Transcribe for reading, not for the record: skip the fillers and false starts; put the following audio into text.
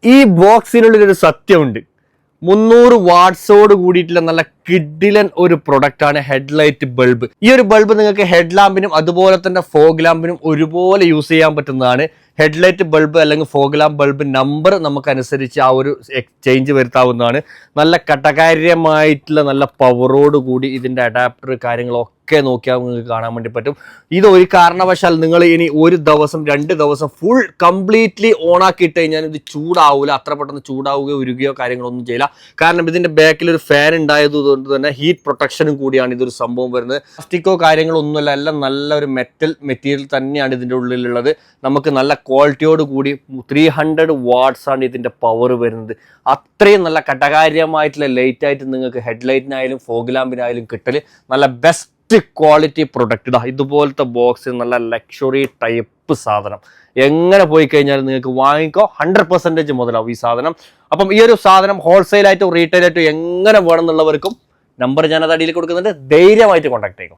ഈ ബോക്സിനുള്ളിൽ ഒരു സത്യമുണ്ട്. 300 വാട്ട്സോട് കൂടിയിട്ടുള്ള നല്ല കിഡിലൻ ഒരു പ്രൊഡക്റ്റ് ആണ് ഹെഡ്ലൈറ്റ് ബൾബ്. ഈ ഒരു ബൾബ് നിങ്ങൾക്ക് ഹെഡ് ലാമ്പിനും അതുപോലെ തന്നെ ഫോഗ് ലാമ്പിനും ഒരുപോലെ യൂസ് ചെയ്യാൻ പറ്റുന്നതാണ്. ഹെഡ്ലൈറ്റ് ബൾബ് അല്ലെങ്കിൽ ഫോഗ് ലാമ്പ് ബൾബ് നമ്പർ നമുക്കനുസരിച്ച് ആ ഒരു ചേഞ്ച് വരുത്താവുന്നതാണ്. നല്ല കട്ടകാര്യമായിട്ടുള്ള നല്ല പവറോട് കൂടി ഇതിൻ്റെ അഡാപ്റ്റർ കാര്യങ്ങളൊക്കെ നോക്കിയാൽ നിങ്ങൾക്ക് കാണാൻ വേണ്ടി പറ്റും. ഇത് ഒരു കാരണവശാൽ നിങ്ങൾ ഇനി ഒരു ദിവസം 2 ദിവസം ഫുൾ കംപ്ലീറ്റ്ലി ഓൺ ആക്കിയിട്ട് കഴിഞ്ഞാൽ ഇത് ചൂടാവില്ല. അത്ര പെട്ടെന്ന് ചൂടാവുകയോ ഉരുകയോ കാര്യങ്ങളൊന്നും ചെയ്യില്ല. കാരണം ഇതിന്റെ ബാക്കിൽ ഒരു ഫാൻ ഉണ്ടായതുകൊണ്ട് തന്നെ ഹീറ്റ് പ്രൊട്ടക്ഷനും കൂടിയാണ് ഇതൊരു സംഭവം വരുന്നത്. പ്ലാസ്റ്റിക്കോ കാര്യങ്ങളോ ഒന്നുമല്ല, എല്ലാം നല്ല ഒരു മെറ്റീരിയൽ തന്നെയാണ് ഇതിൻ്റെ ഉള്ളിലുള്ളത്. നമുക്ക് നല്ല ക്വാളിറ്റിയോട് കൂടി 300 വാട്ട്സ് ആണ് ഇതിന്റെ പവർ വരുന്നത്. അത്രയും നല്ല കട്ടകാര്യമായിട്ടുള്ള ലൈറ്റ് ആയിട്ട് നിങ്ങൾക്ക് ഹെഡ്ലൈറ്റിനായാലും ഫോഗ് ലാമ്പിനായാലും കിട്ടൽ നല്ല ബെസ്റ്റ് ക്വാളിറ്റി പ്രൊഡക്റ്റ്. ഇതുപോലത്തെ ബോക്സ് നല്ല ലക്ഷറി ടൈപ്പ് സാധനം എങ്ങനെ പോയി കഴിഞ്ഞാൽ നിങ്ങൾക്ക് വാങ്ങിക്കോ, 100% മുതലാവും ഈ സാധനം. അപ്പം ഈ ഒരു സാധനം ഹോൾസെയിൽ ആയിട്ടും റീറ്റെയിൽ ആയിട്ടും എങ്ങനെ വേണമെന്നുള്ളവർക്കും നമ്പർ ഞാനത് അടിയിൽ കൊടുക്കുന്നുണ്ട്. ധൈര്യമായിട്ട് കോൺടാക്ട് ചെയ്യും.